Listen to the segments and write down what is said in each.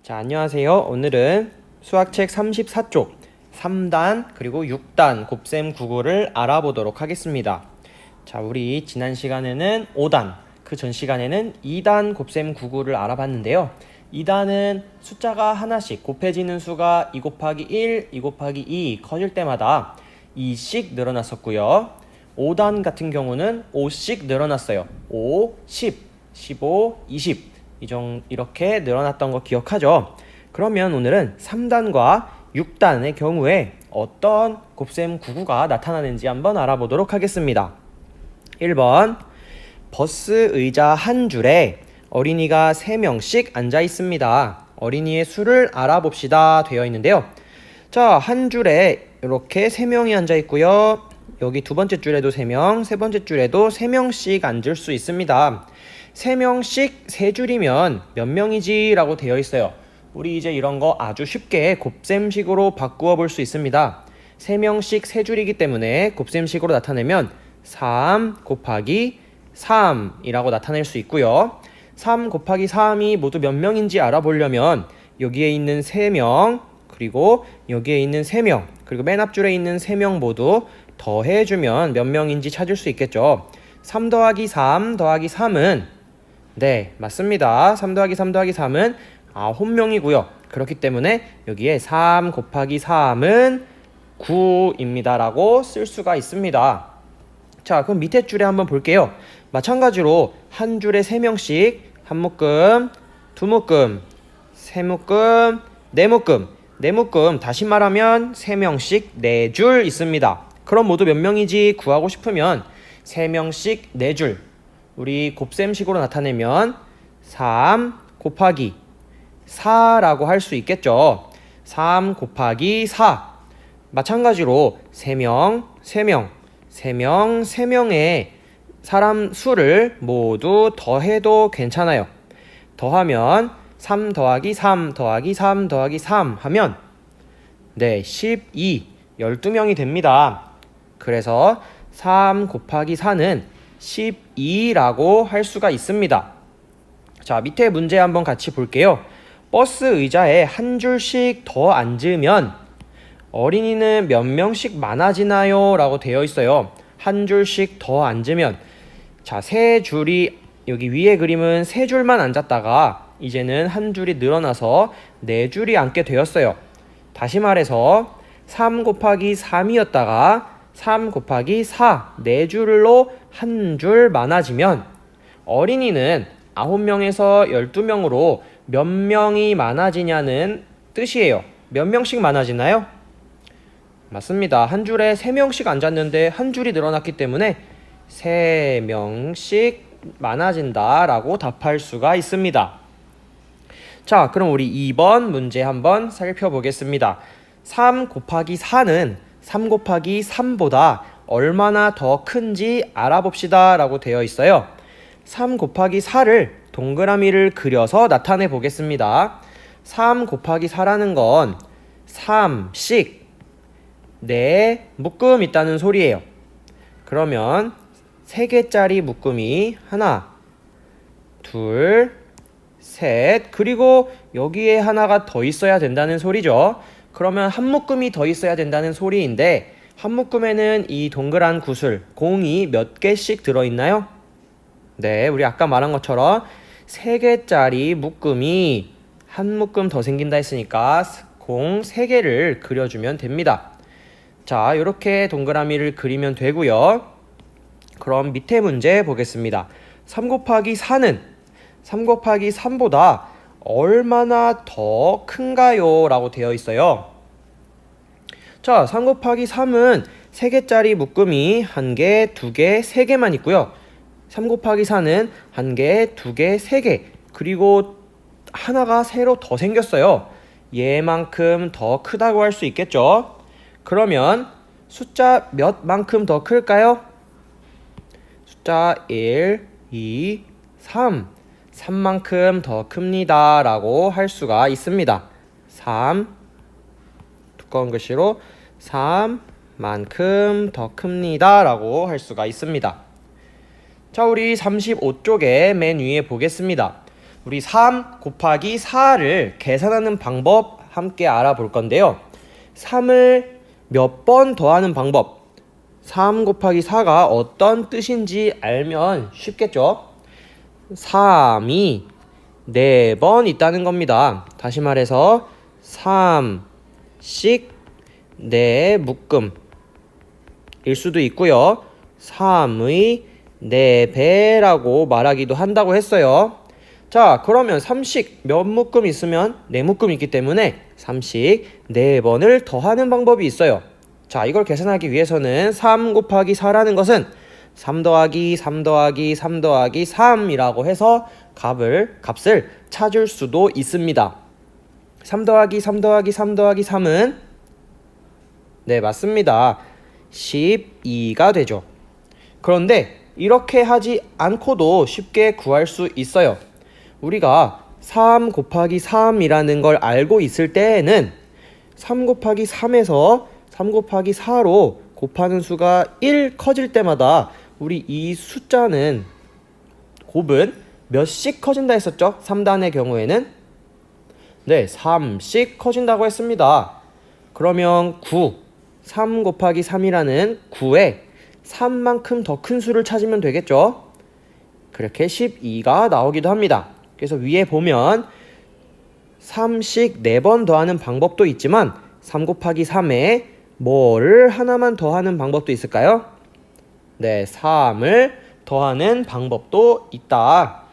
자, 안녕하세요. 오늘은 수학책 34쪽 3단 그리고 6단 곱셈 구구를 알아보도록 하겠습니다. 자, 우리 지난 시간에는 5단, 그 전 시간에는 2단 곱셈 구구를 알아봤는데요. 2단은 숫자가 하나씩 곱해지는 수가 2 곱하기 1, 2 곱하기 2 커질 때마다 2씩 늘어났었고요. 5단 같은 경우는 5씩 늘어났어요. 5, 10, 15, 20 이렇게 늘어났던 거 기억하죠? 그러면 오늘은 3단과 6단의 경우에 어떤 곱셈 구구가 나타나는지 한번 알아보도록 하겠습니다. 1번, 버스 의자 한 줄에 어린이가 3명씩 앉아 있습니다. 어린이의 수를 알아봅시다 되어 있는데요. 자, 한 줄에 이렇게 3명이 앉아 있고요. 여기 두 번째 줄에도 3명, 세 번째 줄에도 3명씩 앉을 수 있습니다. 3명씩 3줄이면 몇 명이지? 라고 되어 있어요. 우리 이제 이런 거 아주 쉽게 곱셈식으로 바꾸어 볼 수 있습니다. 3명씩 3줄이기 때문에 곱셈식으로 나타내면 3 곱하기 3이라고 나타낼 수 있고요. 3 곱하기 3이 모두 몇 명인지 알아보려면 여기에 있는 3명, 그리고 여기에 있는 3명, 그리고 맨 앞줄에 있는 3명 모두 더해주면 몇 명인지 찾을 수 있겠죠. 3 더하기 3 더하기 3은 네, 맞습니다. 3 더하기 3 더하기 3은 9명이고요. 그렇기 때문에 여기에 3 곱하기 3은 9입니다 라고 쓸 수가 있습니다. 자, 그럼 밑에 줄에 한번 볼게요. 마찬가지로 한 줄에 3명씩 한 묶음, 두 묶음, 세 묶음, 네 묶음, 네 묶음, 다시 말하면 3명씩 4줄 있습니다. 그럼 모두 몇 명이지 구하고 싶으면 3명씩 4줄, 우리 곱셈식으로 나타내면 3 곱하기 4라고 할 수 있겠죠. 3 곱하기 4. 마찬가지로 3명, 3명, 3명, 3명의 사람 수를 모두 더해도 괜찮아요. 더하면 3 더하기 3 더하기 3 더하기 3 하면 네, 12, 12명이 됩니다. 그래서 3 곱하기 4는 12라고 할 수가 있습니다. 자, 밑에 문제 한번 같이 볼게요. 버스 의자에 한 줄씩 더 앉으면 어린이는 몇 명씩 많아지나요? 라고 되어 있어요. 한 줄씩 더 앉으면, 자, 세 줄이 여기 위에 그림은 세 줄만 앉았다가 이제는 한 줄이 늘어나서 네 줄이 앉게 되었어요. 다시 말해서 3 곱하기 3이었다가 3 곱하기 4, 4줄로 한 줄 많아지면 어린이는 9명에서 12명으로 몇 명이 많아지냐는 뜻이에요. 몇 명씩 많아지나요? 맞습니다. 한 줄에 3명씩 앉았는데 한 줄이 늘어났기 때문에 3명씩 많아진다 라고 답할 수가 있습니다. 자, 그럼 우리 2번 문제 한번 살펴보겠습니다. 3 곱하기 4는 3 곱하기 3보다 얼마나 더 큰지 알아봅시다 라고 되어 있어요. 3 곱하기 4를 동그라미를 그려서 나타내 보겠습니다. 3 곱하기 4라는 건 3씩 4 묶음 있다는 소리예요. 그러면 3개짜리 묶음이 하나, 둘, 셋, 그리고 여기에 하나가 더 있어야 된다는 소리죠. 그러면 한 묶음이 더 있어야 된다는 소리인데 한 묶음에는 이 동그란 구슬, 공이 몇 개씩 들어있나요? 네, 우리 아까 말한 것처럼 3개짜리 묶음이 한 묶음 더 생긴다 했으니까 공 3개를 그려주면 됩니다. 자, 이렇게 동그라미를 그리면 되고요. 그럼 밑에 문제 보겠습니다. 3 곱하기 4는 3 곱하기 3보다 얼마나 더 큰가요? 라고 되어 있어요. 자, 3 곱하기 3은 3개짜리 묶음이 1개, 2개, 3개만 있고요. 3 곱하기 4는 1개, 2개, 3개, 그리고 하나가 새로 더 생겼어요. 얘만큼 더 크다고 할 수 있겠죠. 그러면 숫자 몇 만큼 더 클까요? 숫자 1, 2, 3, 3만큼 더 큽니다 라고 할 수가 있습니다. 3, 두꺼운 글씨로 3만큼 더 큽니다 라고 할 수가 있습니다. 자, 우리 35쪽에 맨 위에 보겠습니다. 우리 3 곱하기 4를 계산하는 방법 함께 알아볼 건데요. 3을 몇 번 더하는 방법, 3 곱하기 4가 어떤 뜻인지 알면 쉽겠죠? 3이 4번 있다는 겁니다. 다시 말해서 3씩 4 묶음일 수도 있고요. 3의 4배라고 말하기도 한다고 했어요. 자, 그러면 3씩 몇 묶음 있으면 4묶음 있기 때문에 3씩 4번을 더하는 방법이 있어요. 자, 이걸 계산하기 위해서는 3 곱하기 4라는 것은 3 더하기 3 더하기 3 더하기 3이라고 해서 값을 찾을 수도 있습니다. 3 더하기 3 더하기 3 더하기 3은 네, 맞습니다. 12가 되죠. 그런데 이렇게 하지 않고도 쉽게 구할 수 있어요. 우리가 3 곱하기 3이라는 걸 알고 있을 때에는 3 곱하기 3에서 3 곱하기 4로 곱하는 수가 1 커질 때마다 우리 이 숫자는 곱은 몇씩 커진다 했었죠? 3단의 경우에는 네, 3씩 커진다고 했습니다. 그러면 3 곱하기 3이라는 9에 3만큼 더 큰 수를 찾으면 되겠죠? 그렇게 12가 나오기도 합니다. 그래서 위에 보면 3씩 4번 더하는 방법도 있지만 3 곱하기 3에 뭐를 하나만 더하는 방법도 있을까요? 네, 3을 더하는 방법도 있다.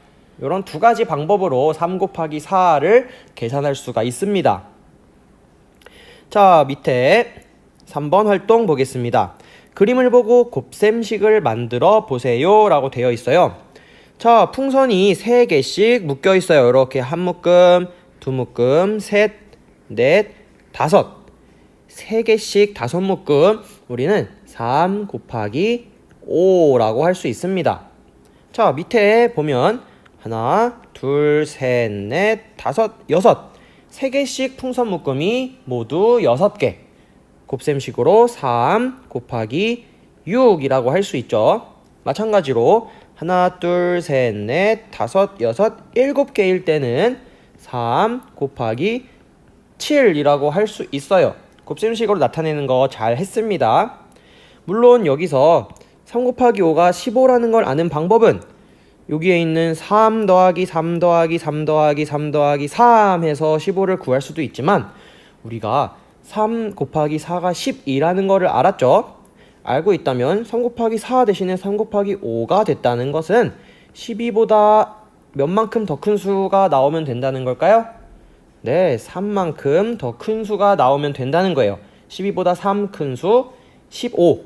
이런 두 가지 방법으로 3 곱하기 4를 계산할 수가 있습니다. 자, 밑에 3번 활동 보겠습니다. 그림을 보고 곱셈식을 만들어 보세요 라고 되어 있어요. 자, 풍선이 3개씩 묶여 있어요. 이렇게 한 묶음, 두 묶음, 셋, 넷, 다섯. 3개씩 5묶음, 우리는 3 곱하기 5라고 할 수 있습니다. 자, 밑에 보면 하나, 둘, 셋, 넷, 다섯, 여섯. 3개씩 풍선 묶음이 모두 6개. 곱셈식으로 3 곱하기 6이라고 할 수 있죠. 마찬가지로 하나, 둘, 셋, 넷, 다섯, 여섯, 7개일 때는 3 곱하기 7이라고 할 수 있어요. 곱셈식으로 나타내는 거 잘 했습니다. 물론 여기서 3 곱하기 5가 15라는 걸 아는 방법은 여기에 있는 3 더하기 3 더하기 3 더하기 3 더하기 3 해서 15를 구할 수도 있지만 우리가 3 곱하기 4가 12라는 거를 알았죠? 알고 있다면 3 곱하기 4 대신에 3 곱하기 5가 됐다는 것은 12보다 몇 만큼 더 큰 수가 나오면 된다는 걸까요? 네, 3만큼 더 큰 수가 나오면 된다는 거예요. 12보다 3 큰 수 15.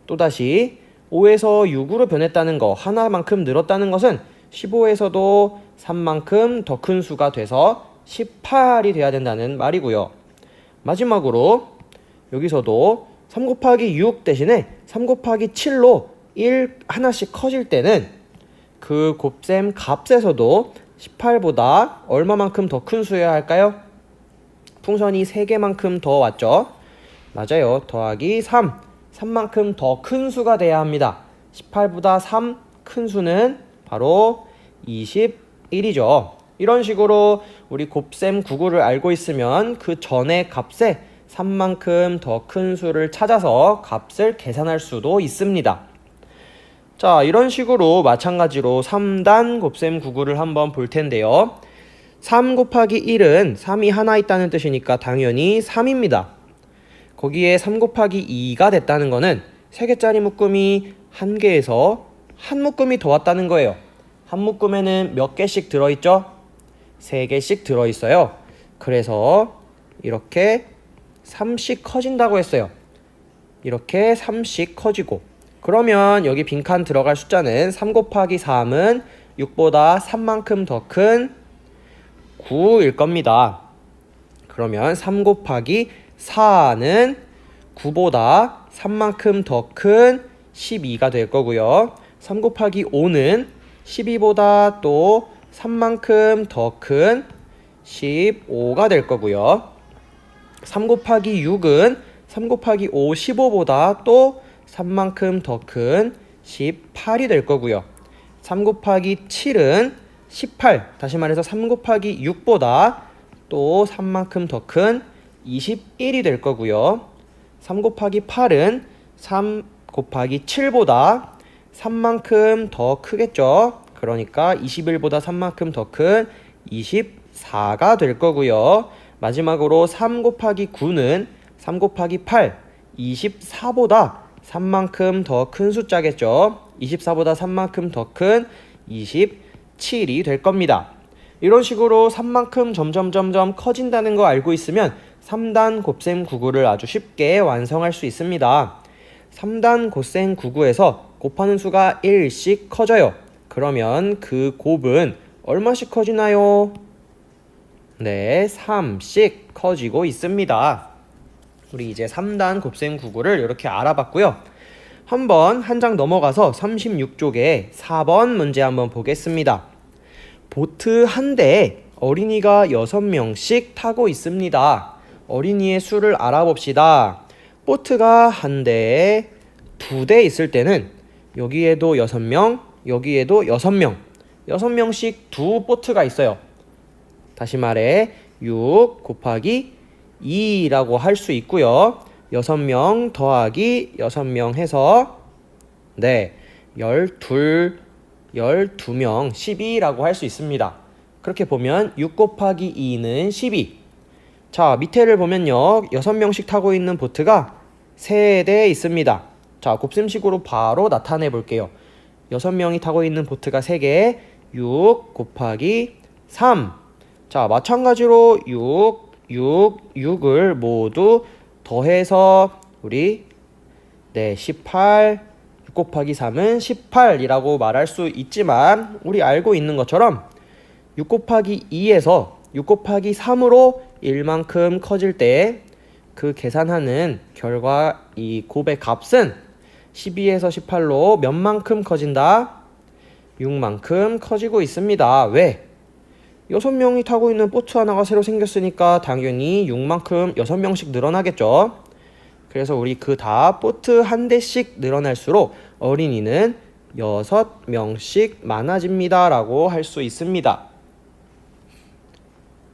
또다시 5에서 6으로 변했다는 거, 하나만큼 늘었다는 것은 15에서도 3만큼 더 큰 수가 돼서 18이 돼야 된다는 말이고요. 마지막으로 여기서도 3 곱하기 6 대신에 3 곱하기 7로 1 하나씩 커질 때는 그 곱셈 값에서도 18보다 얼마만큼 더 큰 수여야 할까요? 풍선이 3개만큼 더 왔죠? 맞아요. 더하기 3만큼 더 큰 수가 돼야 합니다. 18보다 3 큰 수는 바로 21이죠. 이런 식으로 우리 곱셈 구구를 알고 있으면 그 전의 값에 3만큼 더 큰 수를 찾아서 값을 계산할 수도 있습니다. 자, 이런 식으로 마찬가지로 3단 곱셈 구구를 한번 볼 텐데요. 3 곱하기 1은 3이 하나 있다는 뜻이니까 당연히 3입니다. 거기에 3 곱하기 2가 됐다는 거는 3개짜리 묶음이 1개에서 한 묶음이 더 왔다는 거예요. 한 묶음에는 몇 개씩 들어있죠? 3개씩 들어있어요. 그래서 이렇게 3씩 커진다고 했어요. 이렇게 3씩 커지고, 그러면 여기 빈칸 들어갈 숫자는 3 곱하기 3은 6보다 3만큼 더 큰 9일 겁니다. 그러면 3 곱하기 4는 9보다 3만큼 더 큰 12가 될 거고요. 3 곱하기 5는 12보다 또 3만큼 더 큰 15가 될 거고요. 3 곱하기 6은 3 곱하기 5, 15보다 또 3만큼 더 큰 18이 될 거고요. 3 곱하기 7은 18, 다시 말해서 3 곱하기 6보다 또 3만큼 더 큰 21이 될 거고요. 3 곱하기 8은 3 곱하기 7보다 3만큼 더 크겠죠. 그러니까 21보다 3만큼 더 큰 24가 될 거고요. 마지막으로 3 곱하기 9는 3 곱하기 8, 24보다 3만큼 더 큰 숫자겠죠. 24보다 3만큼 더 큰 27이 될 겁니다. 이런 식으로 3만큼 점점 커진다는 거 알고 있으면 3단 곱셈 구구를 아주 쉽게 완성할 수 있습니다. 3단 곱셈 구구에서 곱하는 수가 1씩 커져요. 그러면 그 곱은 얼마씩 커지나요? 네, 3씩 커지고 있습니다. 우리 이제 3단 곱셈 구구를 이렇게 알아봤고요. 한번 한 장 넘어가서 36쪽에 4번 문제 한번 보겠습니다. 보트 한 대에 어린이가 6명씩 타고 있습니다. 어린이의 수를 알아봅시다. 보트가 한 대에 2대 있을 때는 여기에도 6명, 여기에도 6명, 6명씩 두 보트가 있어요. 다시 말해 6 곱하기 2라고 할 수 있고요. 6명 더하기 6명 해서 12명 12명 12라고 할 수 있습니다. 그렇게 보면 6 곱하기 2는 12. 자, 밑에를 보면요. 6명씩 타고 있는 보트가 3대 있습니다. 자, 곱셈식으로 바로 나타내 볼게요. 6명이 타고 있는 보트가 3개, 6 곱하기 3. 자, 마찬가지로 6을 모두 더해서 우리 18, 6 곱하기 3은 18이라고 말할 수 있지만 우리 알고 있는 것처럼 6 곱하기 2에서 6 곱하기 3으로 1만큼 커질 때 그 계산하는 결과 이 곱의 값은 12에서 18로 몇 만큼 커진다? 6만큼 커지고 있습니다. 왜? 6명이 타고 있는 보트 하나가 새로 생겼으니까 당연히 6만큼 6명씩 늘어나겠죠. 그래서 우리 그 다 보트 한 대씩 늘어날수록 어린이는 6명씩 많아집니다 라고 할 수 있습니다.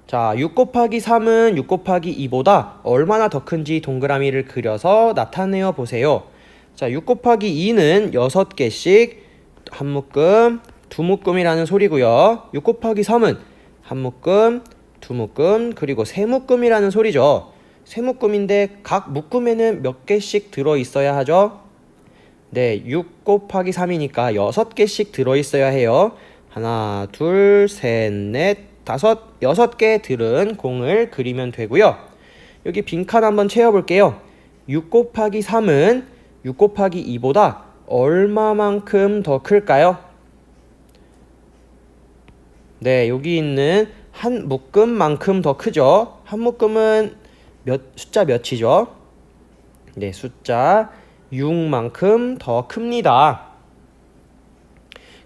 자, 6 곱하기 3은 6 곱하기 2보다 얼마나 더 큰지 동그라미를 그려서 나타내어 보세요. 자, 6 곱하기 2는 6개씩 한 묶음, 두 묶음이라는 소리고요. 6 곱하기 3은 한 묶음, 두 묶음, 그리고 세 묶음이라는 소리죠. 세 묶음인데 각 묶음에는 몇 개씩 들어있어야 하죠? 네, 6 곱하기 3이니까 6개씩 들어있어야 해요. 하나, 둘, 셋, 넷, 다섯, 6개 들은 공을 그리면 되고요. 여기 빈칸 한번 채워볼게요. 6 곱하기 3은 6 곱하기 2보다 얼마만큼 더 클까요? 네, 여기 있는 한 묶음만큼 더 크죠. 한 묶음은 숫자 몇이죠? 네, 숫자 6만큼 더 큽니다.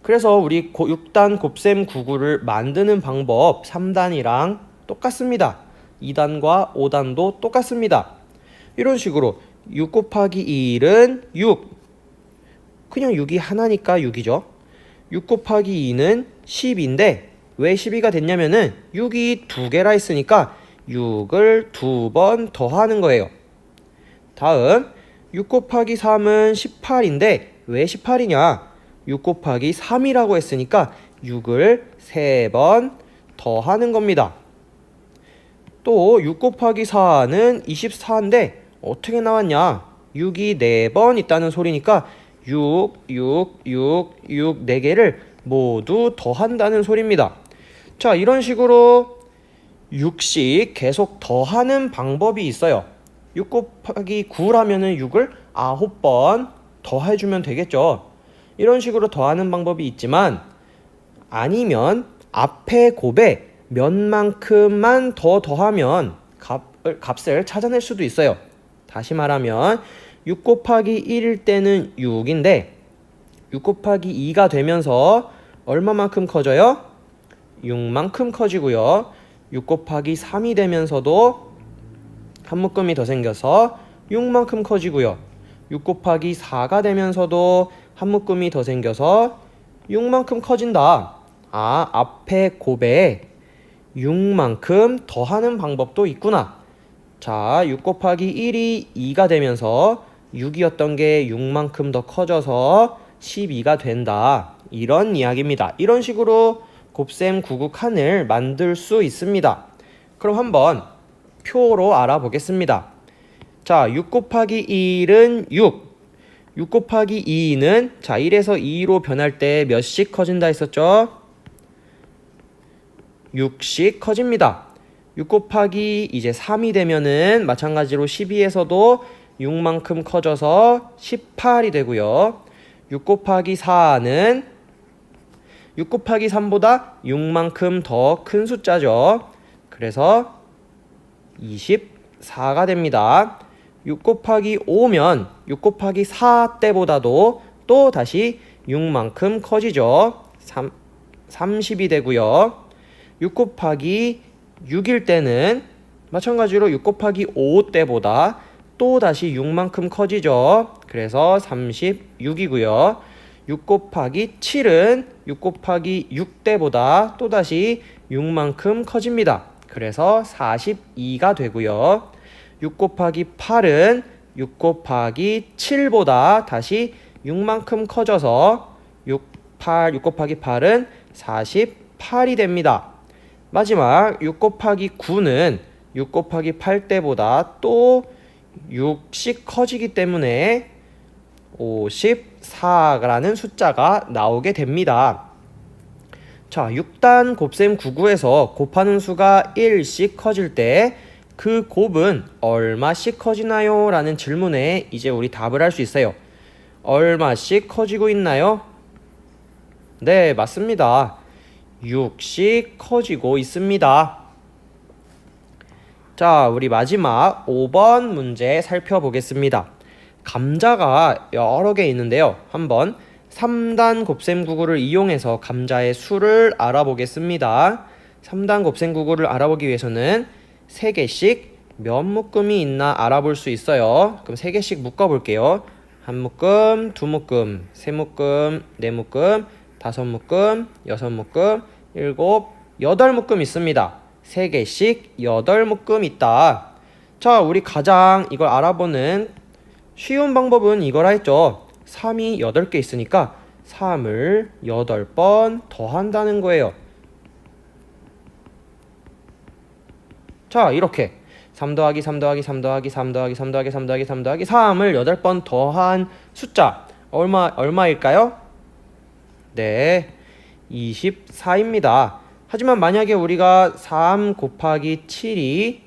그래서 우리 6단 곱셈 구구를 만드는 방법 3단이랑 똑같습니다. 2단과 5단도 똑같습니다. 이런 식으로 6 곱하기 1은 6. 그냥 6이 하나니까 6이죠. 6 곱하기 2는 10인데 왜 12가 됐냐면은 6이 두 개라 했으니까 6을 두 번 더하는 거예요. 다음 6 곱하기 3은 18인데 왜 18이냐? 6 곱하기 3이라고 했으니까 6을 3번 더하는 겁니다. 또 6 곱하기 4는 24인데 어떻게 나왔냐? 6이 4번 있다는 소리니까 6, 4개를 모두 더한다는 소리입니다. 자, 이런 식으로 6씩 계속 더하는 방법이 있어요. 6 곱하기 9라면은 6을 9번 더해주면 되겠죠. 이런 식으로 더하는 방법이 있지만 아니면 앞에 곱에 몇만큼만 더 더하면 값을 찾아낼 수도 있어요. 다시 말하면 6 곱하기 1일 때는 6인데 6 곱하기 2가 되면서 얼마만큼 커져요? 6만큼 커지고요. 6 곱하기 3이 되면서도 한 묶음이 더 생겨서 6만큼 커지고요. 6 곱하기 4가 되면서도 한 묶음이 더 생겨서 6만큼 커진다. 앞에 곱에 6만큼 더하는 방법도 있구나. 자, 6 곱하기 1이 2가 되면서 6이었던 게 6만큼 더 커져서 12가 된다. 이런 이야기입니다. 이런 식으로 곱셈 9구 칸을 만들 수 있습니다. 그럼 한번 표로 알아보겠습니다. 자, 6 곱하기 1은 6. 6 곱하기 2는 자 1에서 2로 변할 때 몇씩 커진다 했었죠? 6씩 커집니다. 6 곱하기 이제 3이 되면은 마찬가지로 12에서도 6만큼 커져서 18이 되고요. 6 곱하기 4는 6 곱하기 3보다 6만큼 더 큰 숫자죠. 그래서 24가 됩니다. 6 곱하기 5면 6 곱하기 4 때보다도 또 다시 6만큼 커지죠. 30이 되고요. 6 곱하기 6일 때는 마찬가지로 6 곱하기 5 때보다 또 다시 6만큼 커지죠. 그래서 36이고요. 6 곱하기 7은 6 곱하기 6 때보다 또 다시 6만큼 커집니다. 그래서 42가 되고요. 6 곱하기 8은 6 곱하기 7보다 다시 6만큼 커져서 6 곱하기 8은 48이 됩니다. 마지막 6 곱하기 9는 6 곱하기 8 때보다 또 6씩 커지기 때문에 54라는 숫자가 나오게 됩니다. 자, 6단 곱셈 9구에서 곱하는 수가 1씩 커질 때 그 곱은 얼마씩 커지나요? 라는 질문에 이제 우리 답을 할 수 있어요. 얼마씩 커지고 있나요? 네, 맞습니다. 6씩 커지고 있습니다. 자, 우리 마지막 5번 문제 살펴보겠습니다. 감자가 여러 개 있는데요. 한번 3단 곱셈 구구를 이용해서 감자의 수를 알아보겠습니다. 3단 곱셈 구구를 알아보기 위해서는 3개씩 몇 묶음이 있나 알아볼 수 있어요. 그럼 3개씩 묶어볼게요. 1묶음, 2묶음, 3묶음, 4묶음, 5묶음, 6묶음, 7, 8묶음 있습니다. 3개씩 8묶음 있다. 자, 우리 가장 이걸 알아보는 쉬운 방법은 이거라 했죠. 3이 8개 있으니까 3을 8번 더한다는 거예요. 자, 이렇게 3 더하기 3 더하기 3 더하기 3 더하기 3 더하기 3 더하기 3 더하기 3을 8번 더한 숫자 얼마일까요? 네, 24입니다. 하지만 만약에 우리가 3 곱하기 7이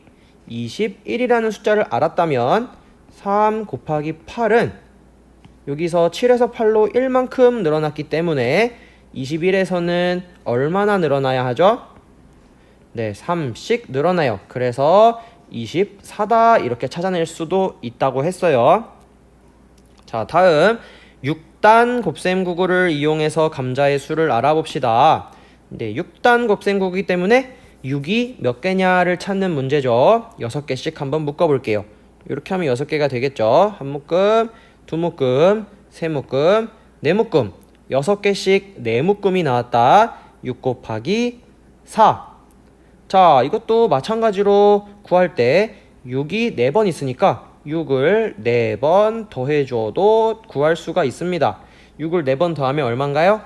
21이라는 숫자를 알았다면 3 곱하기 8은 여기서 7에서 8로 1만큼 늘어났기 때문에 21에서는 얼마나 늘어나야 하죠? 네, 3씩 늘어나요. 그래서 24다 이렇게 찾아낼 수도 있다고 했어요. 자, 다음 6단 곱셈 구구를 이용해서 감자의 수를 알아봅시다. 네, 6단 곱셈 구구이기 때문에 6이 몇 개냐를 찾는 문제죠. 6개씩 한번 묶어볼게요. 이렇게 하면 6개가 되겠죠. 1묶음, 2묶음, 3묶음, 4묶음 6개씩 4묶음이 나왔다. 6 곱하기 4. 자, 이것도 마찬가지로 구할 때 6이 4번 있으니까 6을 4번 더해줘도 구할 수가 있습니다. 6을 4번 더하면 얼마인가요?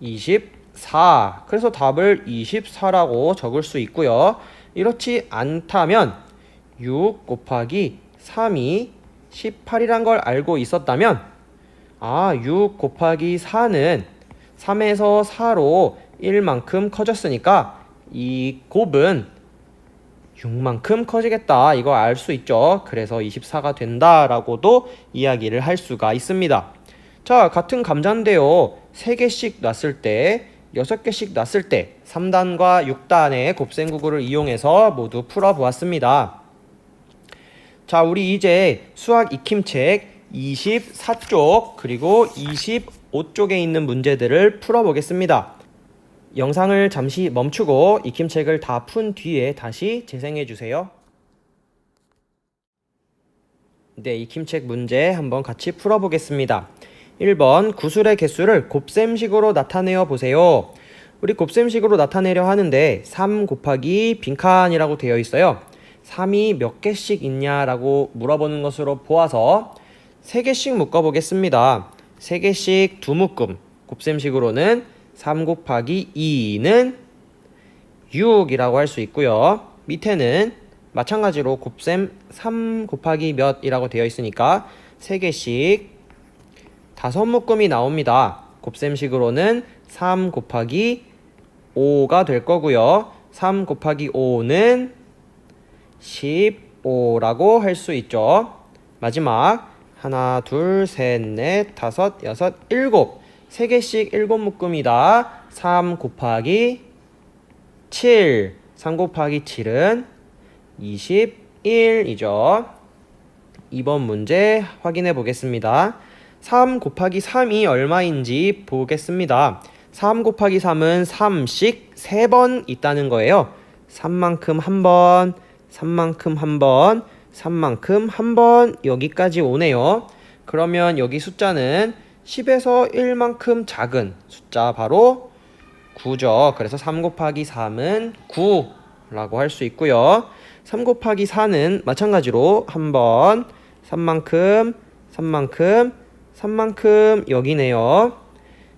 24. 그래서 답을 24라고 적을 수 있고요. 이렇지 않다면 6 곱하기 3이 18이란 걸 알고 있었다면 6 곱하기 4는 3에서 4로 1만큼 커졌으니까 이 곱은 6만큼 커지겠다. 이거 알 수 있죠. 그래서 24가 된다라고도 이야기를 할 수가 있습니다. 자, 같은 감자인데요. 3개씩 놨을 때 6개씩 놨을 때 3단과 6단의 곱셈 구구를 이용해서 모두 풀어보았습니다. 자, 우리 이제 수학 익힘책 24쪽 그리고 25쪽에 있는 문제들을 풀어보겠습니다. 영상을 잠시 멈추고 익힘책을 다 푼 뒤에 다시 재생해 주세요. 네, 익힘책 문제 한번 같이 풀어보겠습니다. 1번 구술의 개수를 곱셈식으로 나타내어 보세요. 우리 곱셈식으로 나타내려 하는데 3 곱하기 빈칸이라고 되어 있어요. 3이 몇 개씩 있냐라고 물어보는 것으로 보아서 3개씩 묶어보겠습니다. 3개씩 두 묶음. 곱셈식으로는 3 곱하기 2는 6이라고 할 수 있고요. 밑에는 마찬가지로 곱셈 3 곱하기 몇이라고 되어 있으니까 3개씩 5묶음이 나옵니다. 곱셈식으로는 3 곱하기 5가 될 거고요. 3 곱하기 5는 15라고 할 수 있죠. 마지막 하나, 둘, 셋, 넷, 다섯, 여섯, 일곱 3개씩 7묶음이다. 3 곱하기 7 3 곱하기 7은 21이죠. 2번 문제 확인해 보겠습니다. 3 곱하기 3이 얼마인지 보겠습니다. 3 곱하기 3은 3씩 3번 있다는 거예요. 3만큼 1번, 3만큼 1번, 3만큼 1번 여기까지 오네요. 그러면 여기 숫자는 10에서 1만큼 작은 숫자 바로 9죠. 그래서 3 곱하기 3은 9라고 할 수 있고요. 3 곱하기 4는 마찬가지로 1번, 3만큼, 3만큼, 3만큼 여기네요.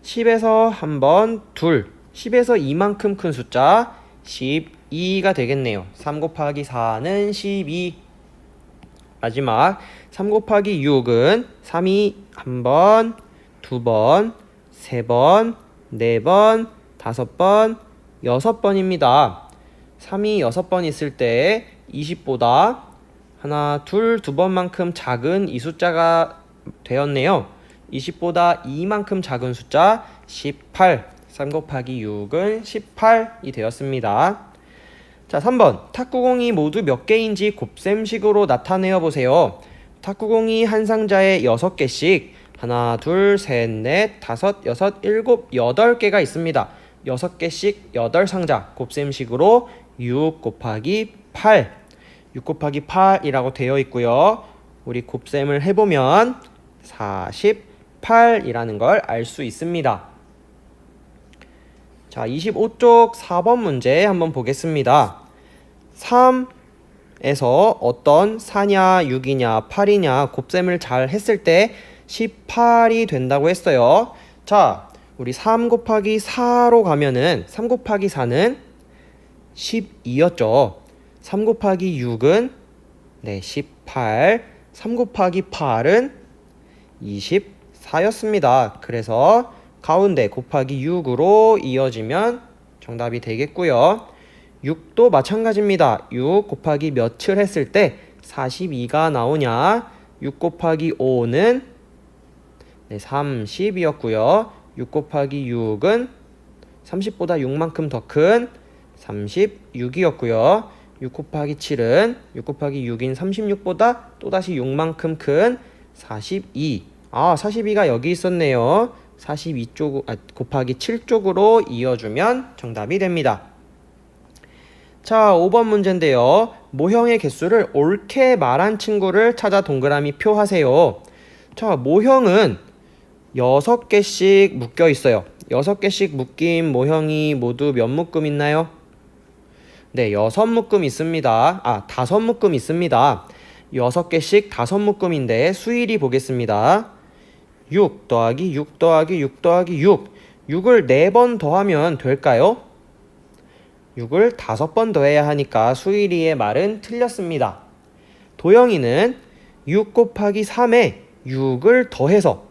10에서 1번, 둘, 10에서 2만큼 큰 숫자 12가 되겠네요. 3 곱하기 4는 12. 마지막 3 곱하기 6은 3이 1번, 2번, 3번, 4번, 5번, 6번입니다. 3이 6번 있을 때 20보다 하나, 둘, 2번만큼 작은 이 숫자가 되었네요. 20보다 2만큼 작은 숫자 18. 3 곱하기 6은 18이 되었습니다. 자, 3번. 탁구공이 모두 몇 개인지 곱셈식으로 나타내어 보세요. 탁구공이 한 상자에 6개씩 하나, 둘, 셋, 넷, 다섯, 여섯, 일곱, 8개가 있습니다. 6개씩 8상자 곱셈식으로 6 곱하기 8 6 곱하기 8이라고 되어 있고요. 우리 곱셈을 해보면 48이라는 걸 알 수 있습니다. 자, 25쪽 4번 문제 한번 보겠습니다. 3에서 어떤 4냐, 6이냐, 8이냐 곱셈을 잘 했을 때 18이 된다고 했어요. 자, 우리 3 곱하기 4로 가면은 3 곱하기 4는 12였죠. 3 곱하기 6은 18, 3 곱하기 8은 24였습니다. 그래서 가운데 곱하기 6으로 이어지면 정답이 되겠고요. 6도 마찬가지입니다. 6 곱하기 몇을 했을 때 42가 나오냐? 6 곱하기 5는 30이었고요. 6 곱하기 6은 30보다 6만큼 더 큰 36이었고요. 6 곱하기 7은 6 곱하기 6인 36보다 또다시 6만큼 큰 42. 42가 여기 있었네요. 42쪽 곱하기 7쪽으로 이어주면 정답이 됩니다. 자, 5번 문제인데요. 모형의 개수를 옳게 말한 친구를 찾아 동그라미 표하세요. 자, 모형은 6개씩 묶여 있어요. 6개씩 묶인 모형이 모두 몇 묶음 있나요? 네, 6묶음 있습니다. 5묶음 있습니다. 6개씩 5묶음인데 수일이 보겠습니다. 6 더하기 6 더하기 6 더하기 6. 6을 4번 더하면 될까요? 6을 5번 더해야 하니까 수일이의 말은 틀렸습니다. 도영이는 6 곱하기 3에 6을 더해서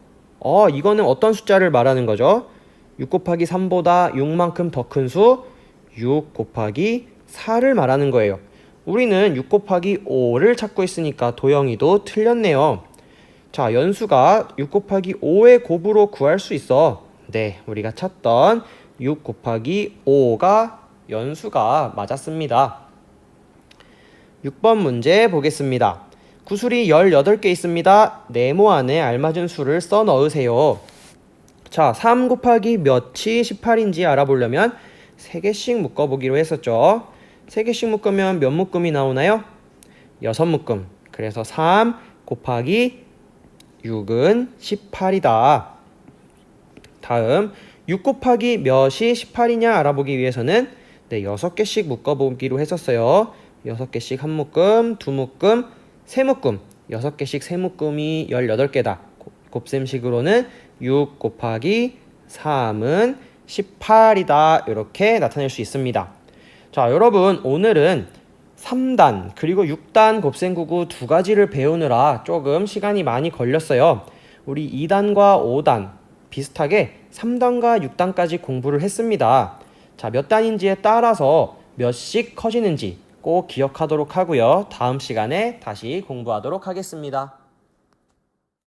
이거는 어떤 숫자를 말하는 거죠? 6 곱하기 3보다 6만큼 더 큰 수 6 곱하기 4를 말하는 거예요. 우리는 6 곱하기 5를 찾고 있으니까 도영이도 틀렸네요. 자, 연수가 6 곱하기 5의 곱으로 구할 수 있어. 네, 우리가 찾던 6 곱하기 5가 연수가 맞았습니다. 6번 문제 보겠습니다. 구술이 18개 있습니다. 네모 안에 알맞은 수를 써 넣으세요. 자, 3 곱하기 몇이 18인지 알아보려면 3개씩 묶어보기로 했었죠. 3개씩 묶으면 몇 묶음이 나오나요? 6묶음. 그래서 3 곱하기 6은 18이다. 다음 6 곱하기 몇이 18이냐 알아보기 위해서는 6개씩 묶어보기로 했었어요. 6개씩 한 묶음, 두 묶음, 세 묶음, 6개씩 세 묶음이 18개다. 곱셈식으로는 6 곱하기 3은 18이다. 이렇게 나타낼 수 있습니다. 자, 여러분 오늘은 3단 그리고 6단 곱셈구구 두 가지를 배우느라 조금 시간이 많이 걸렸어요. 우리 2단과 5단 비슷하게 3단과 6단까지 공부를 했습니다. 자, 몇 단인지에 따라서 몇씩 커지는지 꼭 기억하도록 하고요. 다음 시간에 다시 공부하도록 하겠습니다.